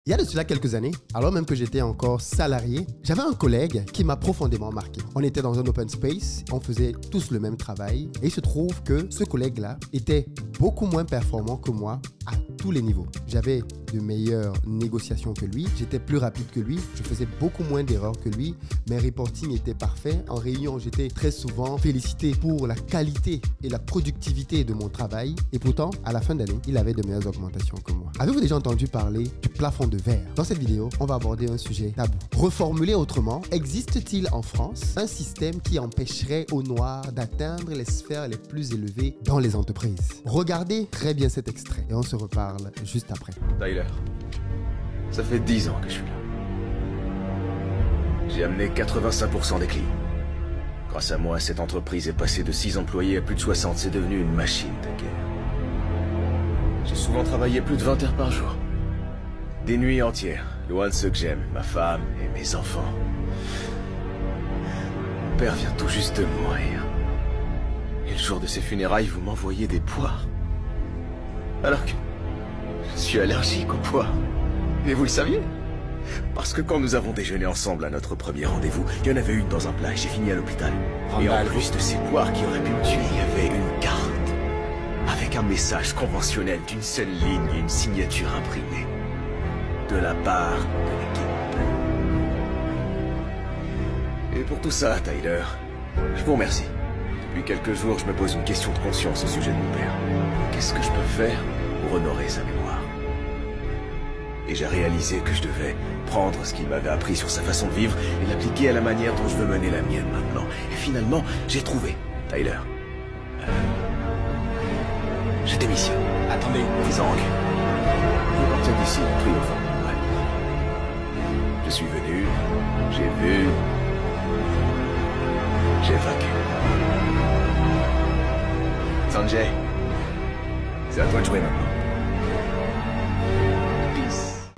Il y a de cela quelques années, alors même que j'étais encore salarié, j'avais un collègue qui m'a profondément marqué. On était dans un open space, on faisait tous le même travail et il se trouve que ce collègue-là était beaucoup moins performant que moi à tous les niveaux. J'avais de meilleures négociations que lui, j'étais plus rapide que lui, je faisais beaucoup moins d'erreurs que lui, mes reportings étaient parfaits. En réunion, j'étais très souvent félicité pour la qualité et la productivité de mon travail et pourtant, à la fin d'année, il avait de meilleures augmentations que moi. Avez-vous déjà entendu parler du plafond de verre? Dans cette vidéo, on va aborder un sujet tabou. Reformulé autrement, existe-t-il en France un système qui empêcherait aux Noirs d'atteindre les sphères les plus élevées dans les entreprises? Regardez très bien cet extrait et on se reparle juste après. Tyler, ça fait 10 ans que je suis là. J'ai amené 85% des clients. Grâce à moi, cette entreprise est passée de 6 employés à plus de 60. C'est devenu une machine de guerre. J'ai souvent travaillé plus de 20 heures par jour. Des nuits entières, loin de ceux que j'aime, ma femme et mes enfants. Mon père vient tout juste de mourir. Et le jour de ses funérailles, vous m'envoyez des poires. Alors que je suis allergique aux poires. Et vous le saviez? Parce que quand nous avons déjeuné ensemble à notre premier rendez-vous, il y en avait une dans un plat et j'ai fini à l'hôpital. Et en plus de ces poires qui auraient pu me tuer, il y avait une carte. Avec un message conventionnel d'une seule ligne et une signature imprimée. De la part de l'équipe. Et pour tout ça, Tyler, je vous remercie. Depuis quelques jours, je me pose une question de conscience au sujet de mon père. Qu'est-ce que je peux faire pour honorer sa mémoire? Et j'ai réalisé que je devais prendre ce qu'il m'avait appris sur sa façon de vivre et l'appliquer à la manière dont je veux mener la mienne maintenant. Et finalement, j'ai trouvé, Tyler. Je démissionne. Attendez, vous en je vais partir d'ici, triomphant. Ouais. Je suis venu, j'ai vu, j'ai vaincu. Sanjay, c'est à toi de jouer maintenant. Peace.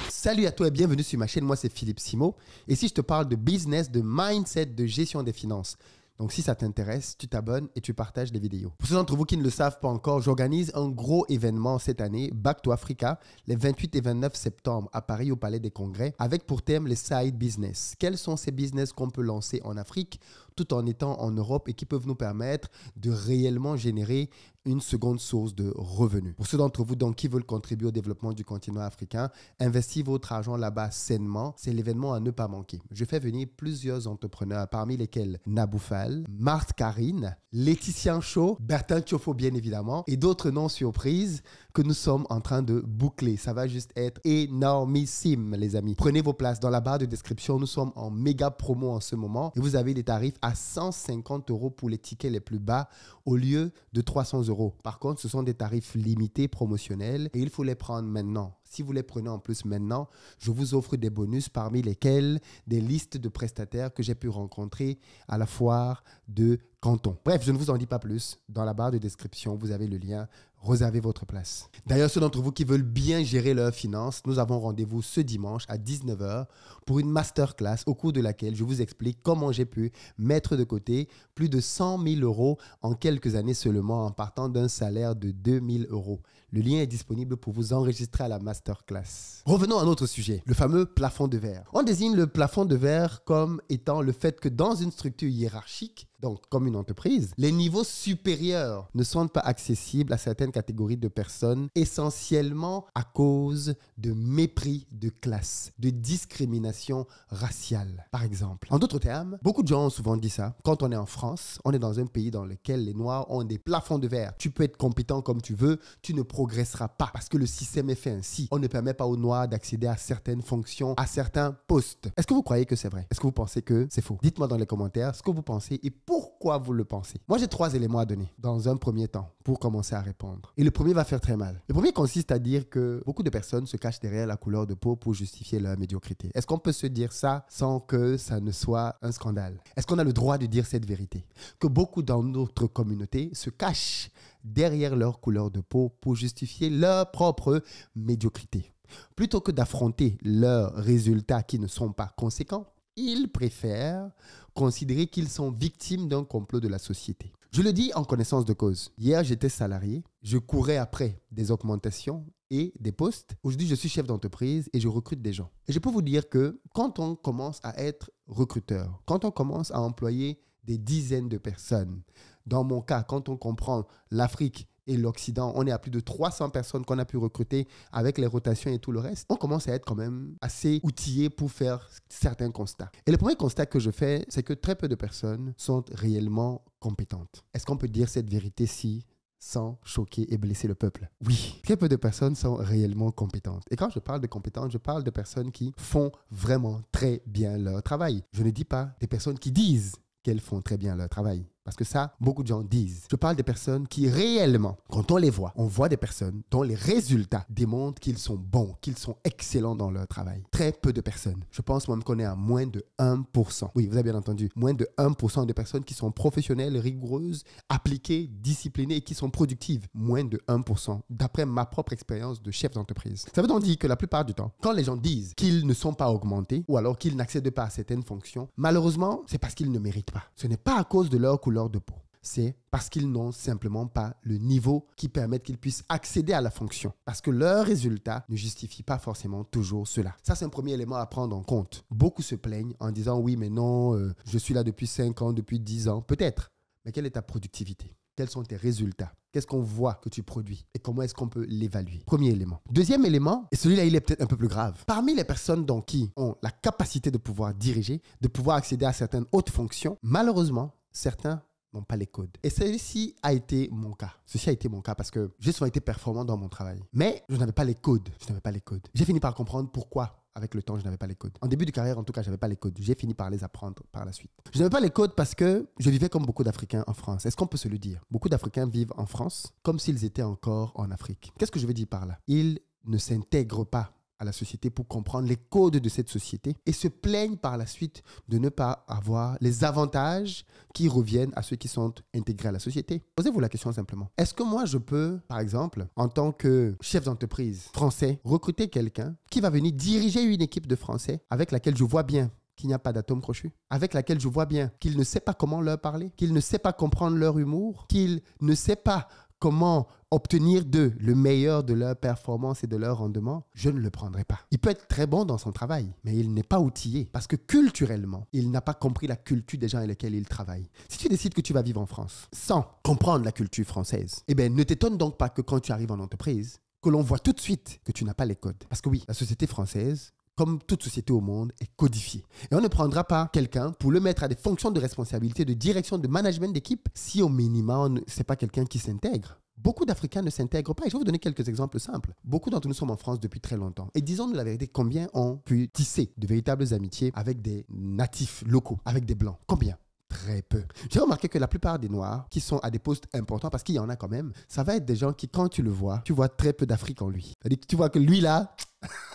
Salut à toi et bienvenue sur ma chaîne, moi c'est Philippe Simo. Et si je te parle de business, de mindset, de gestion des finances. Donc si ça t'intéresse, tu t'abonnes et tu partages les vidéos. Pour ceux d'entre vous qui ne le savent pas encore, j'organise un gros événement cette année, Back to Africa, les 28 et 29 septembre à Paris au Palais des Congrès, avec pour thème les side business. Quels sont ces business qu'on peut lancer en Afrique tout en étant en Europe et qui peuvent nous permettre de réellement générer une seconde source de revenus. Pour ceux d'entre vous donc qui veulent contribuer au développement du continent africain, investissez votre argent là-bas sainement. C'est l'événement à ne pas manquer. Je fais venir plusieurs entrepreneurs, parmi lesquels Naboufal, Marthe Karine, Laetitia Chaud, Bertin Thiofo bien évidemment, et d'autres noms surprises que nous sommes en train de boucler. Ça va juste être énormissime, les amis. Prenez vos places dans la barre de description. Nous sommes en méga promo en ce moment et vous avez des tarifs à 150 € pour les tickets les plus bas au lieu de 300 €. Par contre, ce sont des tarifs limités, promotionnels et il faut les prendre maintenant. Si vous les prenez en plus maintenant, je vous offre des bonus parmi lesquels des listes de prestataires que j'ai pu rencontrer à la foire de Canton. Bref, je ne vous en dis pas plus. Dans la barre de description, vous avez le lien. Réservez votre place. D'ailleurs, ceux d'entre vous qui veulent bien gérer leurs finances, nous avons rendez-vous ce dimanche à 19 h pour une masterclass au cours de laquelle je vous explique comment j'ai pu mettre de côté plus de 100 000 € en quelques années seulement en partant d'un salaire de 2 000 €. Le lien est disponible pour vous enregistrer à la masterclass. Revenons à notre sujet, le fameux plafond de verre. On désigne le plafond de verre comme étant le fait que dans une structure hiérarchique, donc comme une entreprise, les niveaux supérieurs ne sont pas accessibles à certaines catégories de personnes, essentiellement à cause de mépris de classe, de discrimination raciale, par exemple. En d'autres termes, beaucoup de gens ont souvent dit ça. Quand on est en France, on est dans un pays dans lequel les Noirs ont des plafonds de verre. Tu peux être compétent comme tu veux, tu ne progresseras pas parce que le système est fait ainsi. On ne permet pas aux Noirs d'accéder à certaines fonctions, à certains postes. Est-ce que vous croyez que c'est vrai? Est-ce que vous pensez que c'est faux? Dites-moi dans les commentaires ce que vous pensez et pourquoi vous le pensez. Moi, j'ai 3 éléments à donner dans un premier temps pour commencer à répondre. Et le premier va faire très mal. Le premier consiste à dire que beaucoup de personnes se cachent derrière la couleur de peau pour justifier leur médiocrité. Est-ce qu'on peut se dire ça sans que ça ne soit un scandale? Est-ce qu'on a le droit de dire cette vérité? Que beaucoup dans notre communauté se cachent derrière leur couleur de peau pour justifier leur propre médiocrité. Plutôt que d'affronter leurs résultats qui ne sont pas conséquents, ils préfèrent considérer qu'ils sont victimes d'un complot de la société. Je le dis en connaissance de cause. Hier, j'étais salarié. Je courais après des augmentations et des postes. Aujourd'hui, je suis chef d'entreprise et je recrute des gens. Et je peux vous dire que quand on commence à être recruteur, quand on commence à employer des dizaines de personnes, dans mon cas, quand on comprend l'Afrique et l'Occident, on est à plus de 300 personnes qu'on a pu recruter avec les rotations et tout le reste. On commence à être quand même assez outillé pour faire certains constats. Et le premier constat que je fais, c'est que très peu de personnes sont réellement compétentes. Est-ce qu'on peut dire cette vérité-ci sans choquer et blesser le peuple? Oui, très peu de personnes sont réellement compétentes. Et quand je parle de compétentes, je parle de personnes qui font vraiment très bien leur travail. Je ne dis pas des personnes qui disent qu'elles font très bien leur travail. Parce que ça, beaucoup de gens disent. Je parle des personnes qui réellement, quand on les voit, on voit des personnes dont les résultats démontrent qu'ils sont bons, qu'ils sont excellents dans leur travail. Très peu de personnes. Je pense même qu'on est à moins de 1%. Oui, vous avez bien entendu. Moins de 1% de personnes qui sont professionnelles, rigoureuses, appliquées, disciplinées et qui sont productives. Moins de 1%. D'après ma propre expérience de chef d'entreprise. Ça veut donc dire que la plupart du temps, quand les gens disent qu'ils ne sont pas augmentés ou alors qu'ils n'accèdent pas à certaines fonctions, malheureusement, c'est parce qu'ils ne méritent pas. Ce n'est pas à cause de leur couleur de peau. C'est parce qu'ils n'ont simplement pas le niveau qui permette qu'ils puissent accéder à la fonction. Parce que leurs résultats ne justifient pas forcément toujours cela. Ça, c'est un premier élément à prendre en compte. Beaucoup se plaignent en disant « Oui, mais non, je suis là depuis 5 ans, depuis 10 ans. » Peut-être. Mais quelle est ta productivité? Quels sont tes résultats? Qu'est-ce qu'on voit que tu produis? Et comment est-ce qu'on peut l'évaluer? Premier élément. Deuxième élément, et celui-là, il est peut-être un peu plus grave. Parmi les personnes donc, qui ont la capacité de pouvoir diriger, de pouvoir accéder à certaines hautes fonctions, malheureusement, certains n'ont pas les codes. Et ceci a été mon cas. Ceci a été mon cas parce que j'ai souvent été performant dans mon travail. Mais je n'avais pas les codes. Je n'avais pas les codes. J'ai fini par comprendre pourquoi. Avec le temps, je n'avais pas les codes. En début de carrière, en tout cas, je n'avais pas les codes. J'ai fini par les apprendre par la suite. Je n'avais pas les codes parce que je vivais comme beaucoup d'Africains en France. Est-ce qu'on peut se le dire? Beaucoup d'Africains vivent en France comme s'ils étaient encore en Afrique. Qu'est-ce que je veux dire par là? Ils ne s'intègrent pas à la société pour comprendre les codes de cette société et se plaignent par la suite de ne pas avoir les avantages qui reviennent à ceux qui sont intégrés à la société. Posez-vous la question simplement. Est-ce que moi, je peux, par exemple, en tant que chef d'entreprise français, recruter quelqu'un qui va venir diriger une équipe de Français avec laquelle je vois bien qu'il n'y a pas d'atome crochu, avec laquelle je vois bien qu'il ne sait pas comment leur parler, qu'il ne sait pas comprendre leur humour, qu'il ne sait pas comment obtenir d'eux le meilleur de leur performance et de leur rendement, je ne le prendrai pas. Il peut être très bon dans son travail, mais il n'est pas outillé parce que culturellement, il n'a pas compris la culture des gens avec lesquels il travaille. Si tu décides que tu vas vivre en France sans comprendre la culture française, eh bien, ne t'étonne donc pas que quand tu arrives en entreprise, que l'on voit tout de suite que tu n'as pas les codes. Parce que oui, la société française, comme toute société au monde, est codifiée. Et on ne prendra pas quelqu'un pour le mettre à des fonctions de responsabilité, de direction, de management d'équipe, si au minimum, ce n'est pas quelqu'un qui s'intègre. Beaucoup d'Africains ne s'intègrent pas. Et je vais vous donner quelques exemples simples. Beaucoup d'entre nous sommes en France depuis très longtemps. Et disons-nous la vérité, combien ont pu tisser de véritables amitiés avec des natifs locaux, avec des Blancs? Combien? Très peu. J'ai remarqué que la plupart des Noirs qui sont à des postes importants, parce qu'il y en a quand même, ça va être des gens qui, quand tu le vois, tu vois très peu d'Afrique en lui. C'est-à-dire que tu vois que lui là,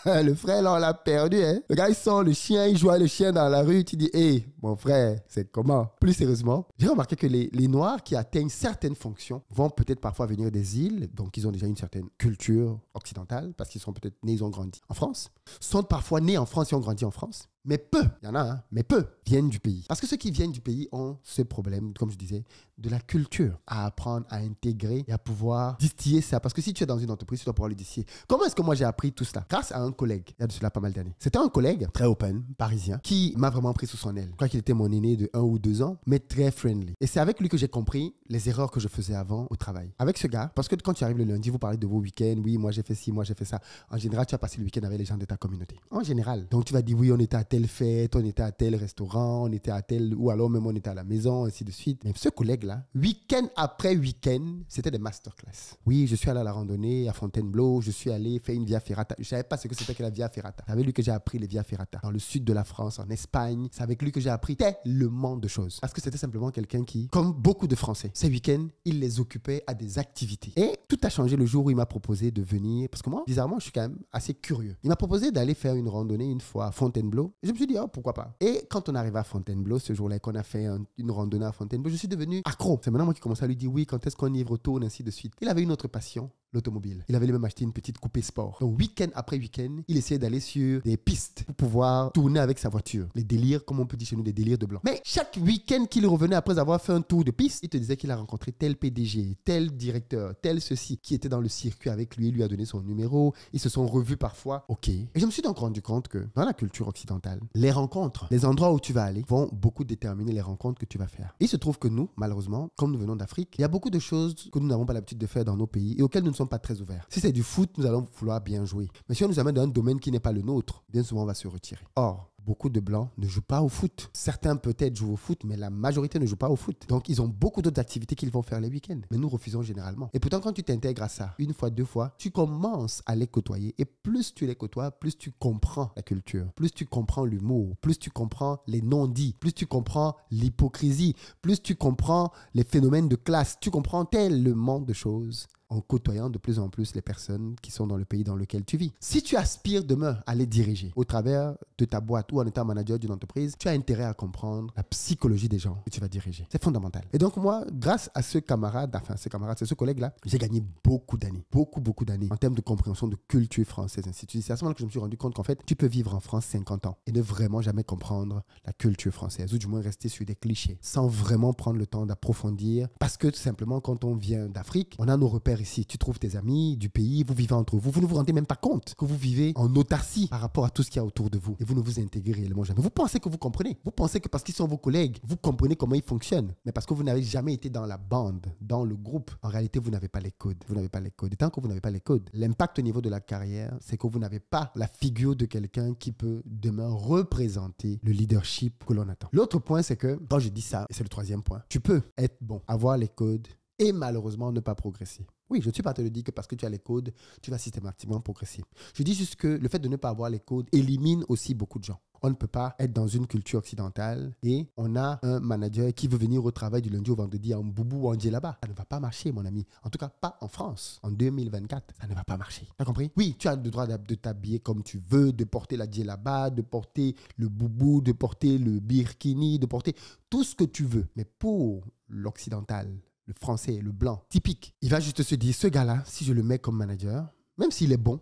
le frère là, on l'a perdu. Hein? Le gars, il sort le chien, il joue le chien dans la rue. Tu dis, hé, mon frère, c'est comment? Plus sérieusement, j'ai remarqué que les Noirs qui atteignent certaines fonctions vont peut-être parfois venir des îles, donc ils ont déjà une certaine culture occidentale, parce qu'ils sont peut-être nés, ils ont grandi en France, sont parfois nés en France et ont grandi en France. Mais peu, il y en a, hein, mais peu viennent du pays. Parce que ceux qui viennent du pays ont ce problème, comme je disais, de la culture à apprendre, à intégrer et à pouvoir distiller ça. Parce que si tu es dans une entreprise, tu dois pouvoir le distiller. Comment est-ce que moi j'ai appris tout cela? Grâce à un collègue, il y a de cela pas mal d'années. C'était un collègue très open, parisien, qui m'a vraiment pris sous son aile. Je crois qu'il était mon aîné de 1 ou 2 ans, mais très friendly. Et c'est avec lui que j'ai compris les erreurs que je faisais avant au travail. Avec ce gars, parce que quand tu arrives le lundi, vous parlez de vos week-ends. Oui, moi j'ai fait ci, moi j'ai fait ça. En général, tu vas passer le week-end avec les gens de ta communauté. En général. Donc tu vas dire oui, on était à telle fête, on était à tel restaurant, on était à tel, ou alors même on était à la maison, ainsi de suite. Mais ce collègue-là, week-end après week-end, c'était des masterclass. Oui, je suis allé à la randonnée à Fontainebleau, je suis allé faire une Via Ferrata. Je ne savais pas ce que c'était que la Via Ferrata. C'est avec lui que j'ai appris les Via Ferrata. Dans le sud de la France, en Espagne, c'est avec lui que j'ai appris tellement de choses. Parce que c'était simplement quelqu'un qui, comme beaucoup de Français, ces week-ends, il les occupait à des activités. Et tout a changé le jour où il m'a proposé de venir, parce que moi, bizarrement, je suis quand même assez curieux. Il m'a proposé d'aller faire une randonnée une fois à Fontainebleau. Et je me suis dit, oh, pourquoi pas. Et quand on arrive à Fontainebleau, ce jour-là, qu'on a fait une randonnée à Fontainebleau, je suis devenu accro. C'est maintenant moi qui commence à lui dire, oui, quand est-ce qu'on y retourne, ainsi de suite. Il avait une autre passion, l'automobile. Il avait lui-même acheté une petite coupé sport. Donc, week-end après week-end, il essayait d'aller sur des pistes pour pouvoir tourner avec sa voiture. Les délires, comme on peut dire chez nous, des délires de blanc. Mais chaque week-end qu'il revenait après avoir fait un tour de piste, il te disait qu'il a rencontré tel PDG, tel directeur, tel ceci, qui était dans le circuit avec lui, il lui a donné son numéro, ils se sont revus parfois. Ok. Et je me suis donc rendu compte que dans la culture occidentale, les rencontres, les endroits où tu vas aller vont beaucoup déterminer les rencontres que tu vas faire. Il se trouve que nous, malheureusement, comme nous venons d'Afrique, il y a beaucoup de choses que nous n'avons pas l'habitude de faire dans nos pays et auxquelles nous ne sommes pas très ouverts. Si c'est du foot, nous allons vouloir bien jouer. Mais si on nous amène dans un domaine qui n'est pas le nôtre, bien souvent on va se retirer. Or, beaucoup de Blancs ne jouent pas au foot. Certains peut-être jouent au foot, mais la majorité ne joue pas au foot. Donc, ils ont beaucoup d'autres activités qu'ils vont faire les week-ends. Mais nous refusons généralement. Et pourtant, quand tu t'intègres à ça, une fois, deux fois, tu commences à les côtoyer. Et plus tu les côtoies, plus tu comprends la culture. Plus tu comprends l'humour. Plus tu comprends les non-dits. Plus tu comprends l'hypocrisie. Plus tu comprends les phénomènes de classe. Tu comprends tellement de choses en côtoyant de plus en plus les personnes qui sont dans le pays dans lequel tu vis. Si tu aspires demain à les diriger au travers de ta boîte ou en étant manager d'une entreprise, tu as intérêt à comprendre la psychologie des gens que tu vas diriger. C'est fondamental. Et donc moi, grâce à ce camarade, c'est ce collègue-là, j'ai gagné beaucoup d'années en termes de compréhension de culture française, ainsi de suite. C'est à ce moment-là que je me suis rendu compte qu'en fait, tu peux vivre en France 50 ans et ne vraiment jamais comprendre la culture française, ou du moins rester sur des clichés, sans vraiment prendre le temps d'approfondir, parce que tout simplement, quand on vient d'Afrique, on a nos repères ici. Tu trouves tes amis du pays, vous vivez entre vous. Vous ne vous rendez même pas compte que vous vivez en autarcie par rapport à tout ce qu'il y a autour de vous. Et vous ne vous intégrez réellement jamais. Vous pensez que vous comprenez. Vous pensez que parce qu'ils sont vos collègues, vous comprenez comment ils fonctionnent. Mais parce que vous n'avez jamais été dans la bande, dans le groupe, en réalité, vous n'avez pas les codes. Vous n'avez pas les codes. Et tant que vous n'avez pas les codes, l'impact au niveau de la carrière, c'est que vous n'avez pas la figure de quelqu'un qui peut demain représenter le leadership que l'on attend. L'autre point, c'est que, quand je dis ça, et c'est le troisième point, tu peux être bon, avoir les codes et malheureusement ne pas progresser. Oui, je ne suis pas te le dire que parce que tu as les codes, tu vas systématiquement progresser. Je dis juste que le fait de ne pas avoir les codes élimine aussi beaucoup de gens. On ne peut pas être dans une culture occidentale et on a un manager qui veut venir au travail du lundi au vendredi en boubou ou en djellaba. Ça ne va pas marcher, mon ami. En tout cas, pas en France. En 2024, ça ne va pas marcher. Tu as compris? Oui, tu as le droit de t'habiller comme tu veux, de porter la djellaba, de porter le boubou, de porter le birkini, de porter tout ce que tu veux. Mais pour l'occidental, le français, le blanc, typique, il va juste se dire, ce gars-là, si je le mets comme manager, même s'il est bon,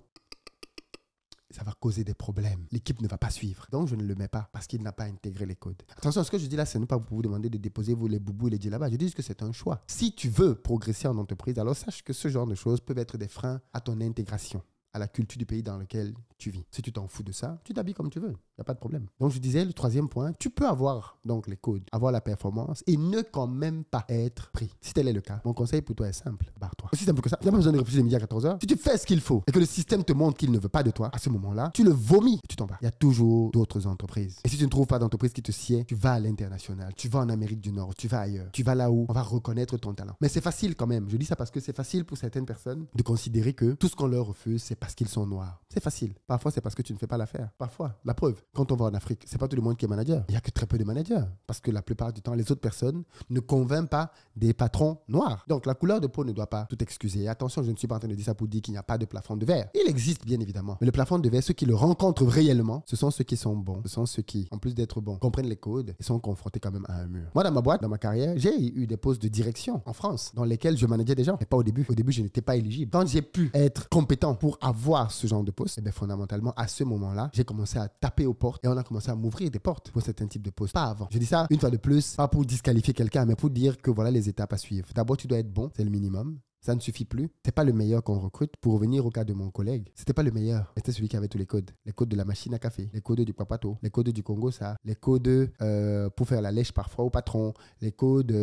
ça va causer des problèmes. L'équipe ne va pas suivre. Donc, je ne le mets pas parce qu'il n'a pas intégré les codes. Attention, ce que je dis là, ce n'est pas pour vous demander de déposer les boubous et les djellabas. Je dis juste que c'est un choix. Si tu veux progresser en entreprise, alors sache que ce genre de choses peuvent être des freins à ton intégration, à la culture du pays dans lequel tu vis. Si tu t'en fous de ça, tu t'habilles comme tu veux. Il n'y a pas de problème. Donc, je disais, le troisième point, tu peux avoir donc les codes, avoir la performance et ne quand même pas être pris. Si tel est le cas, mon conseil pour toi est simple. Barre-toi. Aussi simple que ça. Tu n'as pas besoin de réfléchir les midi à 14h. Si tu fais ce qu'il faut et que le système te montre qu'il ne veut pas de toi, à ce moment-là, tu le vomis et tu t'en vas. Il y a toujours d'autres entreprises. Et si tu ne trouves pas d'entreprise qui te sied, tu vas à l'international. Tu vas en Amérique du Nord. Tu vas ailleurs. Tu vas là où on va reconnaître ton talent. Mais c'est facile quand même. Je dis ça parce que c'est facile pour certaines personnes de considérer que tout ce qu'on leur refuse, c'est parce qu'ils sont noirs. C'est facile. Parfois, c'est parce que tu ne fais pas l'affaire. Parfois, la preuve, quand on va en Afrique, c'est pas tout le monde qui est manager. Il n'y a que très peu de managers. Parce que la plupart du temps, les autres personnes ne convainquent pas des patrons noirs. Donc, la couleur de peau ne doit pas tout excuser. Et attention, je ne suis pas en train de dire ça pour dire qu'il n'y a pas de plafond de verre. Il existe bien évidemment. Mais le plafond de verre, ceux qui le rencontrent réellement, ce sont ceux qui sont bons. Ce sont ceux qui, en plus d'être bons, comprennent les codes et sont confrontés quand même à un mur. Moi, dans ma boîte, dans ma carrière, j'ai eu des postes de direction en France dans lesquels je manageais des gens. Mais pas au début. Au début, je n'étais pas éligible. Quand j'ai pu être compétent pour avoir ce genre de poste, eh bien, fondamentalement, à ce moment-là, j'ai commencé à taper aux portes et on a commencé à m'ouvrir des portes pour certains types de postes. Pas avant. Je dis ça une fois de plus, pas pour disqualifier quelqu'un, mais pour dire que voilà les étapes à suivre. D'abord, tu dois être bon, c'est le minimum. Ça ne suffit plus. C'est pas le meilleur qu'on recrute. Pour revenir au cas de mon collègue, c'était pas le meilleur. C'était celui qui avait tous les codes. Les codes de la machine à café, les codes du papato, les codes du Congo, ça, les codes pour faire la lèche parfois au patron, les codes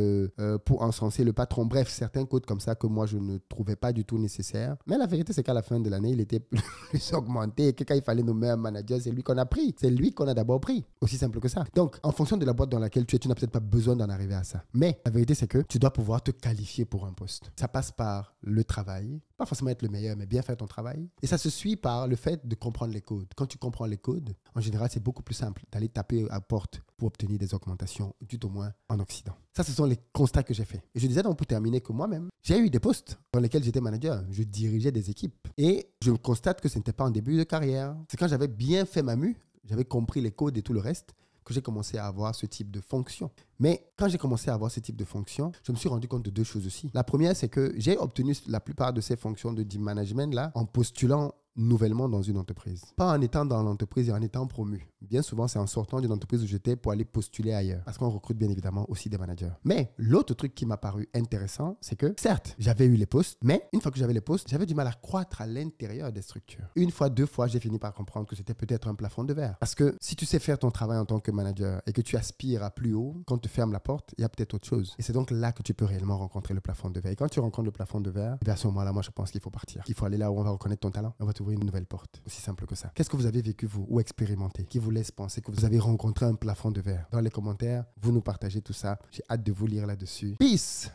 pour encenser le patron. Bref, certains codes comme ça que moi je ne trouvais pas du tout nécessaires. Mais la vérité, c'est qu'à la fin de l'année, il était plus augmenté et que quand il fallait nommer un manager, c'est lui qu'on a pris. C'est lui qu'on a d'abord pris. Aussi simple que ça. Donc, en fonction de la boîte dans laquelle tu es, tu n'as peut-être pas besoin d'en arriver à ça. Mais la vérité, c'est que tu dois pouvoir te qualifier pour un poste. Ça passe par le travail, pas forcément être le meilleur, mais bien faire ton travail. Et ça se suit par le fait de comprendre les codes. Quand tu comprends les codes, en général, c'est beaucoup plus simple d'aller taper à porte pour obtenir des augmentations, tout au moins en Occident. Ça, ce sont les constats que j'ai faits. Et je disais donc pour terminer que moi-même, j'ai eu des postes dans lesquels j'étais manager. Je dirigeais des équipes. Et je constate que ce n'était pas en début de carrière. C'est quand j'avais bien fait ma mue, j'avais compris les codes et tout le reste, que j'ai commencé à avoir ce type de fonction. Mais quand j'ai commencé à avoir ce type de fonction, je me suis rendu compte de deux choses aussi. La première, c'est que j'ai obtenu la plupart de ces fonctions de management-là en postulant nouvellement dans une entreprise. Pas en étant dans l'entreprise et en étant promu. Bien souvent, c'est en sortant d'une entreprise où j'étais pour aller postuler ailleurs. Parce qu'on recrute bien évidemment aussi des managers. Mais l'autre truc qui m'a paru intéressant, c'est que certes, j'avais eu les postes, mais une fois que j'avais les postes, j'avais du mal à croître à l'intérieur des structures. Une fois, deux fois, j'ai fini par comprendre que c'était peut-être un plafond de verre. Parce que si tu sais faire ton travail en tant que manager et que tu aspires à plus haut, quand on te ferme la porte, il y a peut-être autre chose. Et c'est donc là que tu peux réellement rencontrer le plafond de verre. Et quand tu rencontres le plafond de verre, à ce moment-là, moi, je pense qu'il faut partir. Qu'il faut aller là où on va reconnaître ton talent. On va t'ouvrir une nouvelle porte. Aussi simple que ça. Qu'est-ce que vous avez vécu, vous, ou expérimenté, qui vous laisse penser que vous avez rencontré un plafond de verre? Dans les commentaires, vous nous partagez tout ça. J'ai hâte de vous lire là-dessus. Peace!